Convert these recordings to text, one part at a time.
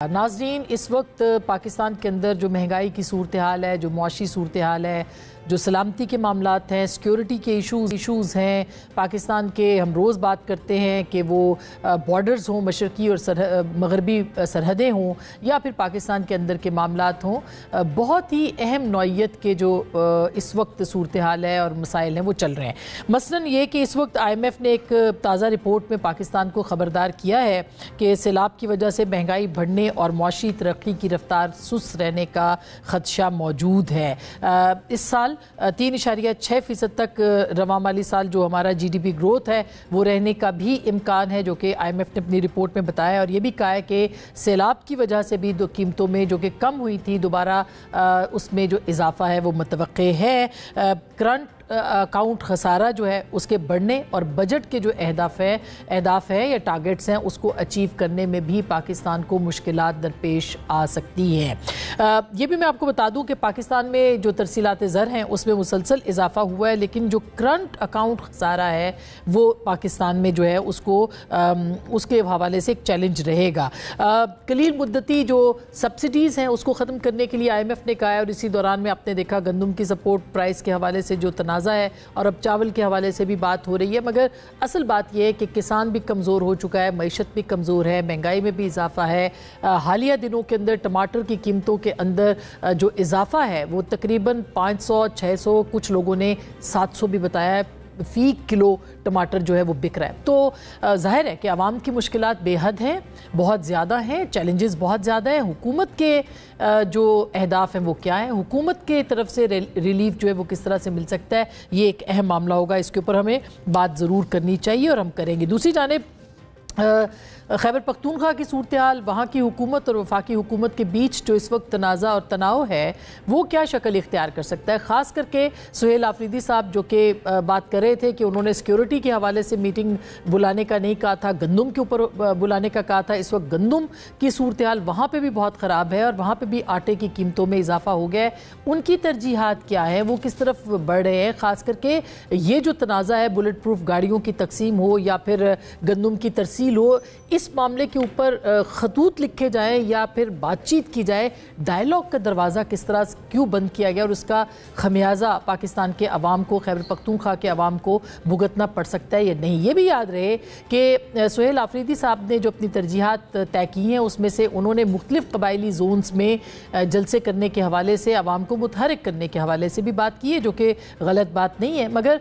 नाज़रीन, इस वक्त पाकिस्तान के अंदर जो महंगाई की सूरत-ए-हाल है, जो मुआशी सूरत-ए-हाल है, जो सलामती के मामलात हैं, सिक्योरिटी के इशूज़ हैं, पाकिस्तान के हम रोज़ बात करते हैं कि वो बॉर्डर्स हों, मशरक़ी और मगरबी सरहदें हों, या फिर पाकिस्तान के अंदर के मामलात हों, बहुत ही अहम नौइयत के जो इस वक्त सूरत-ए-हाल है और मसाइल हैं वो चल रहे हैं। मसलन ये कि इस वक्त IMF ने एक ताज़ा रिपोर्ट में पाकिस्तान को ख़बरदार किया है कि सैलाब की वजह से महंगाई बढ़ने और मुआशी तरक्की की रफ्तार सुस्त रहने का खदशा मौजूद है। इस साल 3.6% तक रवा माली साल जो हमारा GDP ग्रोथ है वो रहने का भी इम्कान है, जो कि IMF ने अपनी रिपोर्ट में बताया। और ये भी कहा है कि सैलाब की वजह से भी दो कीमतों में जो कि कम हुई थी दोबारा उसमें जो इजाफा है वो मुतवक्के है। करंट अकाउंट खसारा जो है उसके बढ़ने और बजट के जो अहदाफ है या टारगेट्स हैं उसको अचीव करने में भी पाकिस्तान को मुश्किलात दरपेश आ सकती हैं। ये भी मैं आपको बता दूं कि पाकिस्तान में जो तरसीलात ज़र हैं उसमें मुसलसल इजाफा हुआ है, लेकिन जो करंट अकाउंट खसारा है वो पाकिस्तान में जो है उसको उसके हवाले से एक चैलेंज रहेगा। कलील मुद्दती जो सब्सिडीज़ हैं उसको ख़त्म करने के लिए IMF ने कहा है, और इसी दौरान में आपने देखा गंदम की सपोर्ट प्राइस के हवाले से जो तनाज़ा है, और अब चावल के हवाले से भी बात हो रही है। मगर असल बात यह है कि किसान भी कमज़ोर हो चुका है, मईशत भी कमज़ोर है, महंगाई में भी इजाफा है। हालिया दिनों के अंदर टमाटर की कीमतों के अंदर जो इजाफा है वो तकरीबन 500-600, कुछ लोगों ने 700 भी बताया है फ़ी किलो टमाटर जो है वो बिक रहा है। तो ज़ाहिर है कि आवाम की मुश्किलात बेहद हैं, बहुत ज़्यादा हैं, चैलेंजेस बहुत ज़्यादा हैं। हुकूमत के जो अहदाफ हैं वो क्या है, हुकूमत के तरफ से रिलीफ जो है वो किस तरह से मिल सकता है, ये एक अहम मामला होगा। इसके ऊपर हमें बात ज़रूर करनी चाहिए और हम करेंगे। दूसरी जानिब खैबर पख्तूनख्वा की सूरत-ए-हाल, वहाँ की हुकूमत और वफाकी हुकूमत के बीच जो इस वक्त तनाज़ा और तनाव है वो क्या शक्ल इख्तियार कर सकता है। ख़ास करके सुहेल आफरीदी साहब जो कि बात कर रहे थे कि उन्होंने सिक्योरिटी के हवाले से मीटिंग बुलाने का नहीं कहा था, गंदम के ऊपर बुलाने का कहा था। इस वक्त गंदम की सूरत-ए-हाल वहाँ पर भी बहुत ख़राब है और वहाँ पर भी आटे की कीमतों में इजाफा हो गया है। उनकी तरजीहात क्या है, वो किस तरफ बढ़ रहे हैं। ख़ास करके ये जो तनाज़ा है, बुलेट प्रूफ गाड़ियों की तकसीम हो या फिर गंदम की तरसील हो, इस मामले के ऊपर खतूत लिखे जाएं या फिर बातचीत की जाए, डायलॉग का दरवाज़ा किस तरह क्यों बंद किया गया और उसका खमियाजा पाकिस्तान के अवाम को, खैबर पख्तूनख्वा के अवाम को भुगतना पड़ सकता है या नहीं। ये भी याद रहे कि सुहेल आफरीदी साहब ने जो अपनी तरजीहात तय की हैं उसमें से उन्होंने मुख्तलिफ कबायली जोन्स में जलसे करने के हवाले से, अवाम को मुतहरिक करने के हवाले से भी बात की है, जो कि गलत बात नहीं है। मगर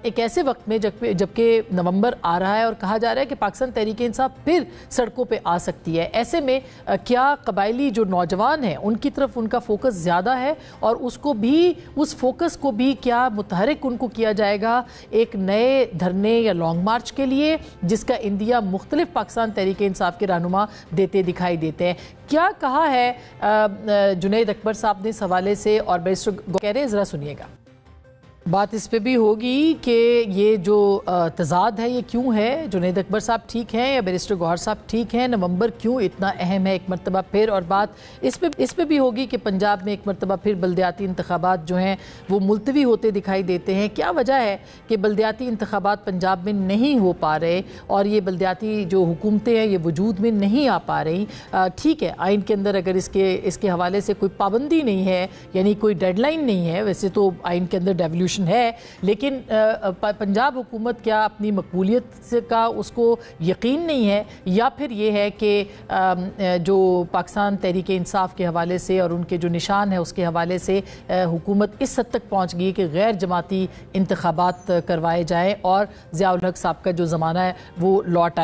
एक ऐसे वक्त में जबकि नवंबर आ रहा है और कहा जा रहा है कि पाकिस्तान तहरीक इंसाफ फिर सड़कों पे आ सकती है, ऐसे में क्या कबायली जो नौजवान हैं उनकी तरफ उनका फोकस ज़्यादा है और उसको भी, उस फोकस को भी क्या मुतहरिक उनको किया जाएगा एक नए धरने या लॉन्ग मार्च के लिए, जिसका इंदिया मुख्तलिफ पाकिस्तान तहरीक इंसाफ के रहनुमा देते दिखाई देते हैं। क्या कहा है जुनैद अकबर साहब ने इस हवाले से, और बैरिस्टर कह रहे हैं, ज़रा सुनिएगा। बात इस पे भी होगी कि ये जो तज़ाद है ये क्यों है, जुनैद अकबर साहब ठीक हैं या बैरिस्टर गौहर साहब ठीक हैं, नवंबर क्यों इतना अहम है एक मरतबा फिर। और बात इस पे भी होगी कि पंजाब में एक मरतबा फिर बल्दियाती इंतखाबात जो हैं वो मुलतवी होते दिखाई देते हैं। क्या वजह है कि बल्दियाती इंतखाबात पंजाब में नहीं हो पा रहे और ये बल्दियाती जो हुकूमतें हैं ये वजूद में नहीं आ पा रही। ठीक है, आइन के अंदर अगर इसके हवाले से कोई पाबंदी नहीं है, यानी कोई डेडलाइन नहीं है, वैसे तो आइन के अंदर डेवल्यूशन है, लेकिन पंजाब हुकूमत क्या अपनी मकबूलियत से का उसको यकीन नहीं है, या फिर ये है कि जो पाकिस्तान तहरीक इंसाफ के हवाले से और उनके जो निशान है उसके हवाले से हुकूमत इस हद तक पहुंच गई कि गैर जमाती इंतखाबात करवाए जाएं और ज़िया उल हक साहब का जो ज़माना है वो लौट आए।